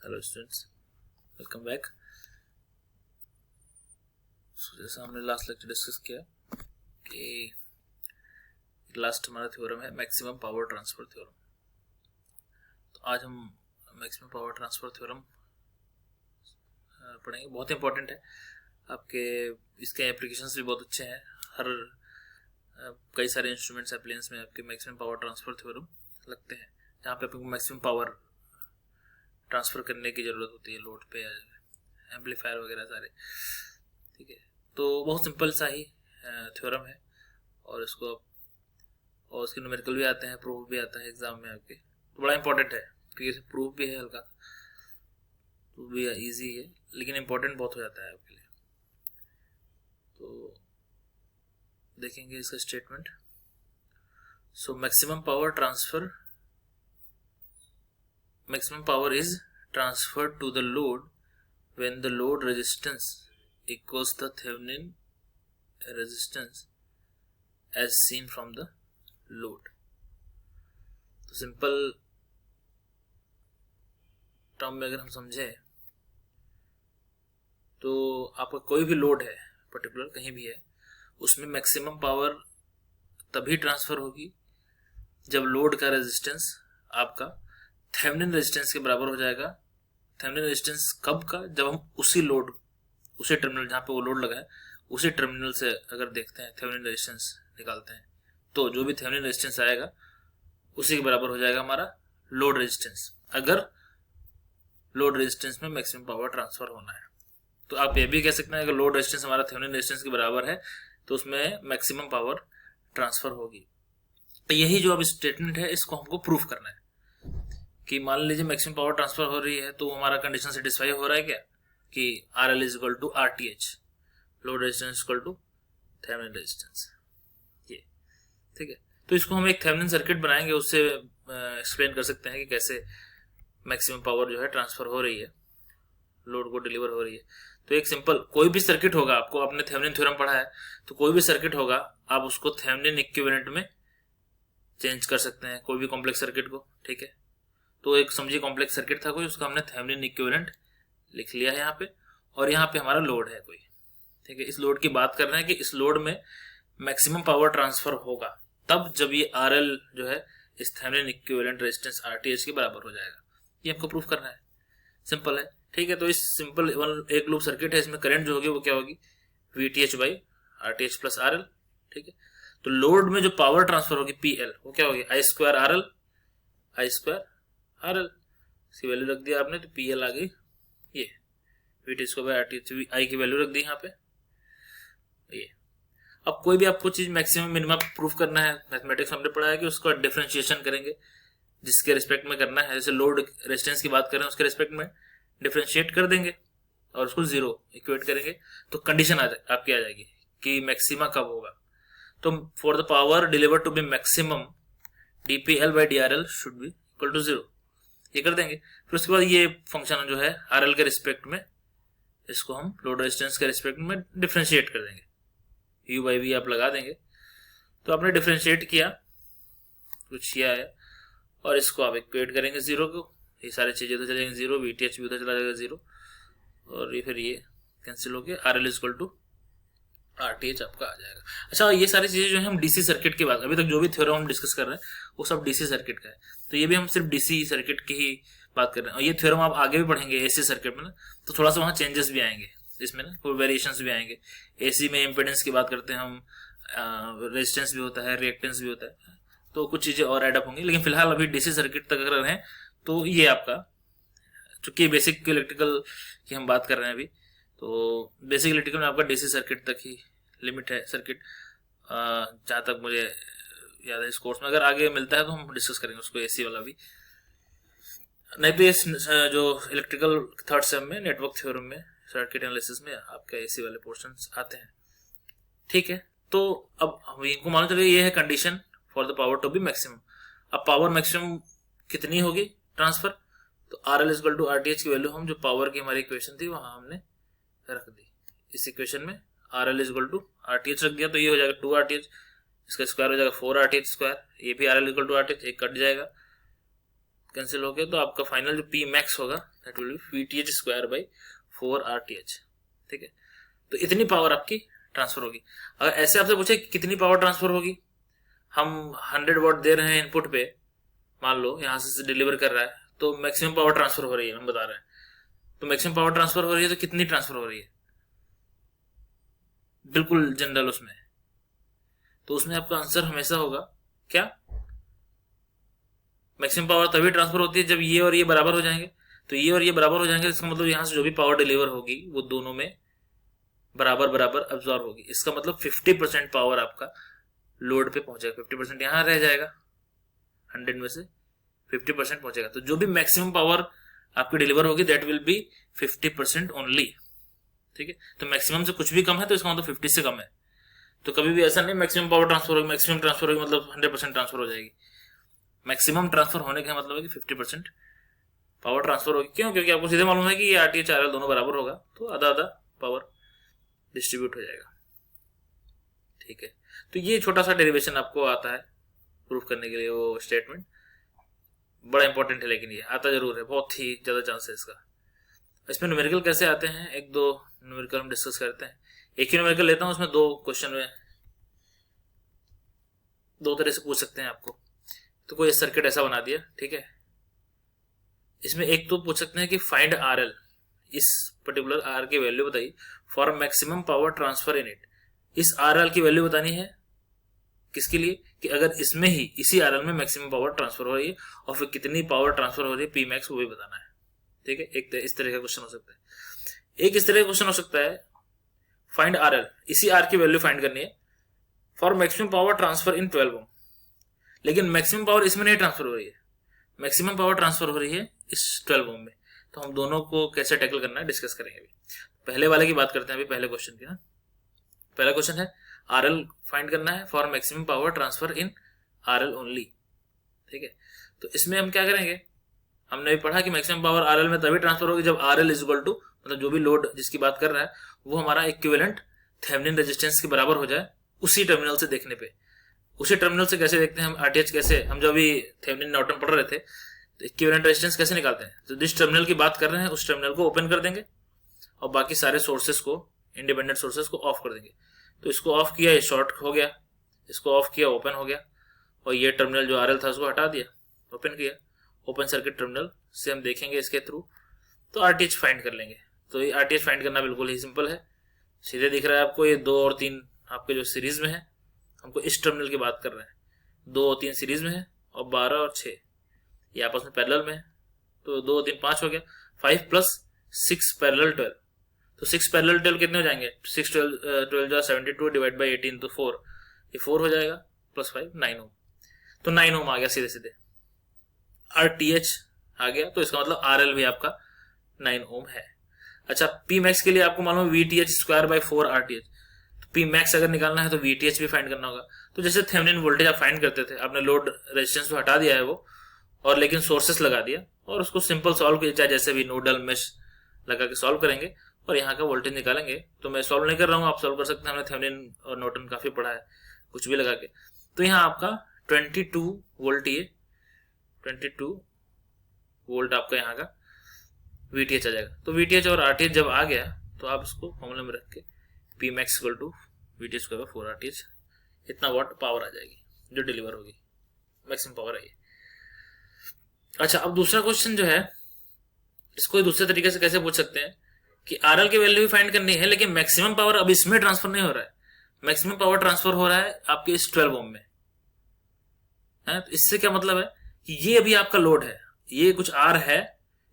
Hello students, welcome back. जैसा हमने last lecture discuss किया कि लास्ट हमारा थ्योरम है मैक्सिमम पावर ट्रांसफर थ्योरम। तो आज हम मैक्सिमम पावर ट्रांसफर थ्योरम पढ़ेंगे। बहुत इंपॉर्टेंट है आपके, इसके एप्लीकेशंस भी बहुत अच्छे हैं। हर कई सारे इंस्ट्रूमेंट्स एप्लीकेशंस में आपके मैक्सिमम पावर ट्रांसफर थ्योरम लगते हैं, जहाँ पे आपको मैक्सिमम पावर ट्रांसफ़र करने की ज़रूरत होती है लोड पे, एम्पलीफायर वगैरह सारे। ठीक है, तो बहुत सिंपल सा ही थ्योरम है और इसको और उसके न्यूमेरिकल भी आते हैं, प्रूफ भी आता है एग्जाम में आपके। तो बड़ा इंपॉर्टेंट है क्योंकि प्रूफ भी है हल्का, तो भी इजी है लेकिन इम्पोर्टेंट बहुत हो जाता है आपके लिए। तो देखेंगे इसका statement. So maximum power transfer, maximum power is transferred to the load when the load resistance equals the Thevenin resistance as seen from the load। तो सिंपल टर्म में अगर हम समझे तो आपका कोई भी लोड है पर्टिकुलर कहीं भी है, उसमें मैक्सिमम पावर तभी ट्रांसफर होगी जब लोड का रेजिस्टेंस आपका थेवेनिन रेजिस्टेंस के बराबर हो जाएगा। थेवेनिन रेजिस्टेंस कब का? जब हम उसी लोड, उसी टर्मिनल जहाँ पे वो लोड लगा है, उसी टर्मिनल से अगर देखते हैं थेवेनिन रेजिस्टेंस निकालते हैं, तो जो भी थेवेनिन रेजिस्टेंस आएगा उसी के बराबर हो जाएगा हमारा लोड रेजिस्टेंस, अगर लोड रेजिस्टेंस में मैक्सिमम पावर ट्रांसफर होना है। तो आप ये भी कह सकते हैं अगर लोड रेजिस्टेंस हमारा थेवेनिन रेजिस्टेंस के बराबर है तो उसमें मैक्सिमम पावर ट्रांसफर होगी। तो यही जो अब स्टेटमेंट है इसको हमको प्रूफ करना है कि मान लीजिए मैक्सिमम पावर ट्रांसफर हो रही है तो हमारा कंडीशन सेटिस्फाई हो रहा है क्या कि R L is equal to R T H, load resistance equal to Thevenin resistance. ये ठीक है। तो इसको हम एक थेवेनिन सर्किट बनाएंगे, उससे एक्सप्लेन कर सकते हैं कि कैसे मैक्सिमम पावर जो है ट्रांसफर हो रही है, लोड को डिलीवर हो रही है। तो एक सिंपल कोई भी सर्किट होगा, आपको आपने थेवेनिन थ्योरम पढ़ा है, तो कोई भी सर्किट होगा आप उसको थेवेनिन इक्विवेलेंट में चेंज कर सकते हैं, कोई भी कॉम्प्लेक्स सर्किट को। ठीक है, तो एक समझिए कॉम्प्लेक्स सर्किट था कोई, उसका हमने थेवेनिन इक्विवेलेंट लिख लिया है यहाँ पे, और यहाँ पे हमारा लोड है कोई। ठीक है, इस लोड की बात कर रहे हैं कि इस लोड में मैक्सिमम पावर ट्रांसफर होगा तब जब ये आर एल जो है इस Thevenin equivalent resistance R T H के बराबर हो जाएगा। ये हमको प्रूफ करना है, सिंपल है। ठीक है, तो इस सिंपल एक लूप सर्किट है, इसमें करंट जो होगी वो क्या होगी, V T H by R T H plus R L. ठीक है, तो लोड में जो पावर ट्रांसफर होगी पी एल, वो क्या होगी, I square R L, I square R L. इसकी वैल्यू रख दिया आपने तो पी एल आ गई ये, V T square by R T H, I की वैल्यू रख दी यहाँ पे ये। अब कोई भी आपको चीज मैक्सिमम मिनिमम प्रूफ करना है, मैथमेटिक्स हमने पढ़ा है कि उसका डिफरेंशिएशन करेंगे जिसके रिस्पेक्ट में करना है। जैसे लोड रेजिस्टेंस की बात करें उसके रिस्पेक्ट में डिफरेंशिएट कर देंगे और उसको जीरो इक्वेट करेंगे, तो कंडीशन आपकी आ जाएगी कि मैक्सिमा कब होगा। तो for the power deliver to be maximum D P L by D R L should be equal to zero, ये कर देंगे। फिर उसके बाद ये फंक्शन जो है आर एल के रिस्पेक्ट में, इसको हम लोड रेजिस्टेंस के रिस्पेक्ट में डिफरेंशिएट कर देंगे, यू बाई वी आप लगा देंगे। तो आपने डिफरेंशिएट किया, कुछ किया है, और इसको आप इक्वेट करेंगे जीरो को, ये सारी चीजें उधर चलेंगे जीरो, वी टी एच भी उधर चला जाएगा जीरो, और ये फिर ये कैंसिल हो गया, R L is equal to R T H आपका आ जाएगा। अच्छा, ये सारी चीजें जो है हम डीसी सर्किट की बात, अभी तक जो भी थ्योरम हम डिस्कस कर रहे हैं वो सब डीसी सर्किट का है, तो ये भी हम सिर्फ डीसी सर्किट की ही बात कर रहे हैं। और ये थ्योरम आप आगे भी पढ़ेंगे एसी सर्किट में ना, तो थोड़ा सा वहाँ चेंजेस भी आएंगे इसमें ना, कोई वेरिएशंस भी आएंगे। एसी में इम्पीडेंस की बात करते हैं हम, रेजिस्टेंस भी होता है, रिएक्टेंस भी होता है, तो कुछ चीजें और एडअप होंगी। लेकिन फिलहाल अभी डीसी सर्किट तक अगर हैं तो ये आपका, चूंकि बेसिक इलेक्ट्रिकल की हम बात कर रहे हैं अभी, तो बेसिक इलेक्ट्रिकल में आपका डीसी सर्किट तक ही लिमिट है सर्किट, जहाँ तक मुझे याद है। इस कोर्स में अगर आगे मिलता है तो हम डिस्कस करेंगे उसको, एसी वाला भी। नहीं तो ये जो इलेक्ट्रिकल थर्ड सेम में नेटवर्क थ्योरम में सर्किट एनालिसिस में आपके एसी वाले पोर्शंस आते हैं। ठीक है, तो अब इनको मालूम चलिए ये है condition for the power to be maximum. अब पावर मैक्सिमम कितनी होगी ट्रांसफर, तो R L equal to R T H की वैल्यू हम जो पावर की हमारी इक्वेशन थी वहां हमने रख दी। इस इक्वेशन में R L equal to R T H रख दिया, तो ये हो जाएगा 2 आर टी एच, इसका स्क्वायर हो जाएगा 4 आर टी एच स्क्वायर, ये भी R L equal to R T H, एक कट जाएगा कैंसिल हो गया, तो आपका फाइनल जो पी मैक्स होगा that will be VTH square by 4 RTH। ठीक है, तो इतनी पावर आपकी ट्रांसफर होगी। अगर ऐसे आपसे पूछे कितनी पावर ट्रांसफर होगी, हम 100 वॉट दे रहे हैं इनपुट पे, मान लो यहां से डिलीवर कर रहा है, तो मैक्सिमम पावर ट्रांसफर हो रही है, हम बता रहे हैं। तो मैक्सिमम पावर ट्रांसफर हो रही है, तो कितनी ट्रांसफर हो रही है बिल्कुल जनरल उसमें, तो उसमें आपका आंसर हमेशा होगा क्या, मैक्सिमम पावर तभी ट्रांसफर होती है जब ये और ये बराबर हो जाएंगे। तो ये और ये बराबर हो जाएंगे, इसका मतलब यहां से जो भी पावर डिलीवर होगी वो दोनों में बराबर बराबर अब्सॉर्ब होगी। इसका मतलब 50% पावर आपका लोड पे पहुंचेगा, 50% यहां रह जाएगा, 100 में से 50% पहुंचेगा। तो जो भी मैक्सिमम पावर आपकी डिलीवर होगी दैट विल बी 50% ओनली। ठीक है, तो मैक्सिमम से कुछ भी कम है तो इसका मतलब 50 से कम है। तो कभी भी ऐसा नहीं मैक्सिमम पावर ट्रांसफर होगी, मैक्सिमम ट्रांसफर होगी मतलब 100% ट्रांसफर हो जाएगी। मैक्सिमम ट्रांसफर होने का मतलब है कि 50% पावर ट्रांसफर होगी। क्यों? क्योंकि आपको सीधे मालूम है कि ये RTH RL दोनों बराबर होगा, तो आधा आधा पावर डिस्ट्रीब्यूट हो जाएगा। ठीक है, तो ये छोटा सा डेरिवेशन आपको आता है प्रूफ करने के लिए, वो स्टेटमेंट बड़ा इंपॉर्टेंट है, लेकिन ये आता जरूर है, बहुत ही ज्यादा चांस है इसका। इसमें न्यूमेरिकल कैसे आते हैं, एक दो न्यूमेरिकल हम डिस्कस करते हैं। एक ही न्यूमेरिकल लेता हूं, उसमें दो क्वेश्चन में दो तरह से पूछ सकते हैं आपको। तो कोई सर्किट ऐसा बना दिया, ठीक है, इसमें एक तो पूछ सकते हैं कि फाइंड RL, इस पर्टिकुलर R की वैल्यू बताइए for maximum power transfer in it. इस RL की वैल्यू बतानी है किसके लिए, कि अगर इसमें ही इसी RL में मैक्सिमम पावर ट्रांसफर हो रही है और फिर कितनी पावर ट्रांसफर हो रही है P max, वो भी बताना है। ठीक है, एक इस तरह का क्वेश्चन हो सकता है। एक इस तरह का क्वेश्चन हो सकता है फाइंड RL, इसी R की वैल्यू फाइंड करनी है फॉर मैक्सिमम पावर ट्रांसफर इन 12 ओम, लेकिन मैक्सिमम पावर इसमें नहीं ट्रांसफर हो रही है, मैक्सिमम पावर ट्रांसफर हो रही है इस 12 ओम में। तो हम दोनों को कैसे टैकल करना है डिस्कस करेंगे। अभी पहले वाले की बात करते हैं, अभी पहले क्वेश्चन की ना। पहला क्वेश्चन है RL फाइंड करना है for maximum power transfer in RL only. ठीक है, तो इसमें हम क्या करेंगे, हमने भी पढ़ा कि मैक्सिमम पावर RL में तभी ट्रांसफर होगी जब RL इज इक्वल टू, मतलब जो भी लोड जिसकी बात कर रहा है वो हमारा इक्विवेलेंट थेवेनिन रेजिस्टेंस के बराबर हो जाए उसी टर्मिनल से देखने पे। उसी टर्मिनल से कैसे देखते हैं हम RTH, कैसे हम जो अभी थेवेनिन नॉर्टन पढ़ रहे थे, तो इक्विवेलेंट रेजिस्टेंस कैसे निकालते हैं, तो जिस टर्मिनल की बात कर रहे हैं उस टर्मिनल को ओपन कर देंगे और बाकी सारे सोर्सेस को, इंडिपेंडेंट सोर्सेस को ऑफ कर देंगे। तो इसको ऑफ किया, ये शॉर्ट हो गया, इसको ऑफ किया, ओपन हो गया, और ये टर्मिनल जो RL था उसको हटा दिया, ओपन किया, ओपन सर्किट टर्मिनल से हम देखेंगे इसके थ्रू, तो RTH फाइंड कर लेंगे। तो ये RTH फाइंड करना बिल्कुल ही सिंपल है, सीधे दिख रहा है आपको, ये 2 और 3 आपके जो सीरीज में है, हमको इस टर्मिनल की बात कर रहे हैं, 2 और 3 सीरीज में है और 12 और 6 ये आपस में पैरेलल में है, तो 2 और 3 5 हो गया, 5 + 6 पैरेलल 12, तो 6 पैरेलल 12 कितने हो जाएंगे, 6 12 जो 72 डिवाइड बाई 18, तो 4, ये 4 हो जाएगा, +5 9 ओम, तो 9 ओम आ गया सीधे सीधे, RTH आ गया, तो इसका मतलब RL भी आपका 9 ओम है। अच्छा, P max के लिए आपको मालूम है VTH स्क्वायर बाई 4 RTH, तो P max अगर निकालना है तो VTH भी फाइंड करना होगा। तो जैसे थेवेनिन वोल्टेज आप फाइंड करते थे, आपने लोड रेजिस्टेंस को हटा दिया है वो, और लेकिन सोर्सेस लगा दिया और उसको सिंपल सॉल्व किया, चाहे जैसे भी नोडल मेश लगा के सॉल्व करेंगे और यहाँ का वोल्टेज निकालेंगे। तो मैं सॉल्व नहीं कर रहा हूँ, आप सॉल्व कर सकते हैं, हमने थेवेनिन और नॉर्टन काफी पढ़ा है कुछ भी लगा के। तो यहाँ आपका 22 वोल्ट, ये 22 वोल्ट आपका यहाँ का VTH आ जाएगा। तो VTH और RTH जब आ गया तो आप इसको फॉर्मूले में रख के P max equal to VTH square by 4 RTH, इतना वाट पावर आ जाएगी जो डिलीवर होगी, मैक्सिमम पावर आएगी। अच्छा, अब दूसरा क्वेश्चन जो है, इसको दूसरे तरीके से कैसे पूछ सकते हैं कि RL की वैल्यू भी फाइंड करनी है, लेकिन मैक्सिमम पावर अब इसमें ट्रांसफर नहीं हो रहा है, मैक्सिमम पावर ट्रांसफर हो रहा है आपके इस 12 ओम में है। तो इससे क्या मतलब है कि ये अभी आपका लोड है, ये कुछ R है,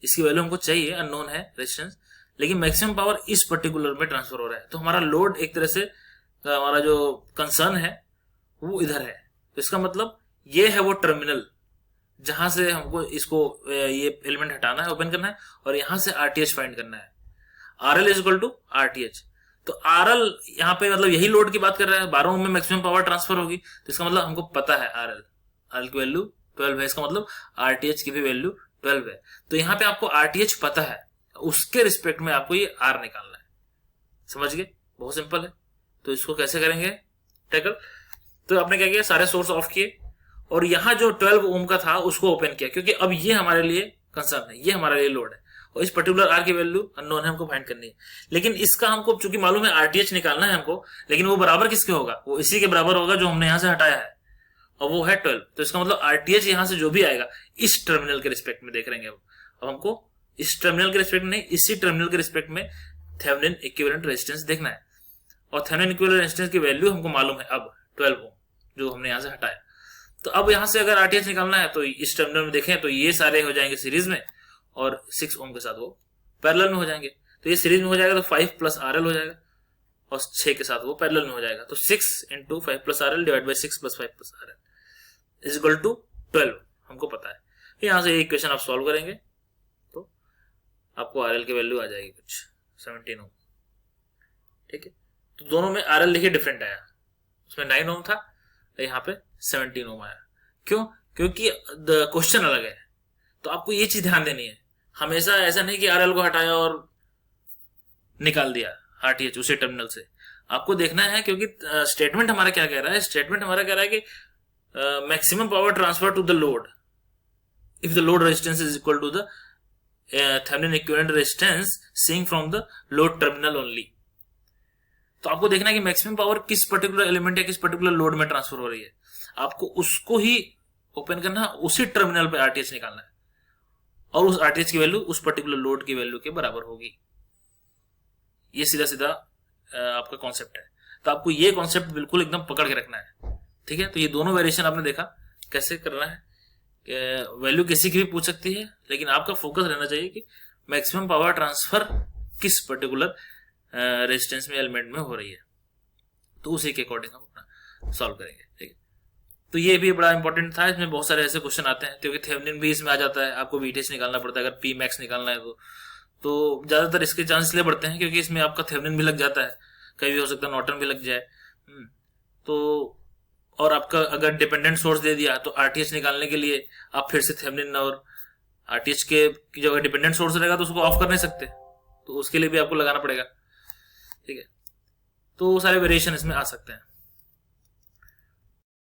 इसकी वैल्यू हमको चाहिए, अननोन है रेजिस्टेंस, लेकिन मैक्सिमम पावर इस पर्टिकुलर में ट्रांसफर हो रहा है। तो हमारा लोड एक तरह से, हमारा जो कंसर्न है वो इधर है। तो इसका मतलब ये है वो टर्मिनल जहां से हमको इसको ये एलिमेंट हटाना है, ओपन करना है, और यहां से RTH फाइंड करना है, RL is equal to RTH। तो RL यहाँ पे मतलब यही लोड की बात कर रहा है, 12 ओम में मैक्सिमम पावर ट्रांसफर होगी, तो इसका मतलब हमको पता है RL की वैल्यू 12 है, इसका मतलब RTH की भी वैल्यू 12 है। तो यहाँ पे आपको RTH पता है, उसके रिस्पेक्ट में आपको ये R निकालना है। समझ गए? बहुत सिंपल है। तो इसको कैसे करेंगे टैकल? तो आपने क्या किया, सारे सोर्स ऑफ किए और यहाँ जो 12 ओम का था उसको ओपन किया, क्योंकि अब ये हमारे लिए कंसर्न है, ये हमारे लिए लोड है, और इस पर्टिकुलर आर की वैल्यू अननोन है, हमको फाइंड करनी है। लेकिन इसका हमको चूंकि मालूम है आरटीएच निकालना है हमको, लेकिन वो बराबर किसके होगा, वो इसी के बराबर होगा जो हमने यहां से हटाया है, और वो है 12। तो इसका मतलब आरटीएच यहां से जो भी आएगा इस टर्मिनल के रिस्पेक्ट में देख रहेंगे। अब हमको इस टर्मिनल के रिस्पेक्ट में नहीं, इसी टर्मिनल के रिस्पेक्ट में थेवेनिन इक्विवेलेंट रेजिस्टेंस देखना है। और थेवेनिन इक्विवेलेंट रेजिस्टेंस की वैल्यू हमको मालूम है अब 12 ओम, जो हमने यहां से हटाया। तो अब यहां से अगर आरटीएच निकालना है तो इस टर्मिनल में देखें तो ये सारे हो जाएंगे सीरीज में, और 6 ओम के साथ वो पैरेलल में हो जाएंगे। तो ये सीरीज में हो जाएगा तो 5 प्लस आरएल हो जाएगा, और 6 के साथ वो पैरेलल में हो जाएगा। तो 6 into 5 plus RL divide by 6 plus 5 plus RL is equal to 12, हमको पता है। यहां से ये इक्वेशन आप सॉल्व करेंगे तो आपको आरएल की वैल्यू आ जाएगी कुछ 17 ओम। ठीक है, तो दोनों में आरएल लिखे डिफरेंट आया, उसमें 9 ओम था, यहाँ पे 17 ओम आया। क्यों? क्योंकि क्वेश्चन अलग है। तो आपको ये चीज ध्यान देनी है, हमेशा ऐसा नहीं कि आरएल को हटाया और निकाल दिया आरटीएच उसी टर्मिनल से। आपको देखना है, क्योंकि स्टेटमेंट हमारा क्या कह रहा है, स्टेटमेंट हमारा कह रहा है कि maximum power transfer to the load if the load resistance is equal to the Thevenin equivalent resistance seeing from the load terminal only. तो आपको देखना है कि मैक्सिमम पावर किस पर्टिकुलर एलिमेंट या किस पर्टिकुलर लोड में ट्रांसफर हो रही है, आपको उसको ही ओपन करना है, उसी टर्मिनल पे आरटीएच निकालना है, और उस आरटीएच की वैल्यू उस पर्टिकुलर लोड की वैल्यू के बराबर होगी। ये सीधा सीधा आपका कॉन्सेप्ट है। तो आपको ये कॉन्सेप्ट बिल्कुल एकदम पकड़ के रखना है। ठीक है, तो ये दोनों वेरिएशन आपने देखा कैसे करना है। वैल्यू किसी की भी पूछ सकती है, लेकिन आपका फोकस रहना चाहिए कि मैक्सिमम पावर ट्रांसफर किस पर्टिकुलर रेजिस्टेंस में एलिमेंट में हो रही है, तो उसी के अकॉर्डिंग हम अपना सॉल्व करेंगे। ठीक है, तो ये भी बड़ा इंपॉर्टेंट था। इसमें बहुत सारे ऐसे क्वेश्चन आते हैं, क्योंकि थेवेनिन भी इसमें आ जाता है, आपको वीटीएच निकालना पड़ता है अगर पी मैक्स निकालना है तो ज्यादातर इसके चांस इसलिए बढ़ते हैं क्योंकि इसमें आपका थेवेनिन भी लग जाता है, कभी भी हो सकता है नॉर्टन भी लग जाए। तो और आपका अगर डिपेंडेंट सोर्स दे दिया तो आरटीएच निकालने के लिए आप फिर से थेवेनिन और आरटीएच के की जगह डिपेंडेंट सोर्स रहेगा तो उसको ऑफ कर नहीं सकते, तो उसके लिए भी आपको लगाना पड़ेगा। ठीक है, तो सारे वेरिएशन इसमें आ सकते हैं।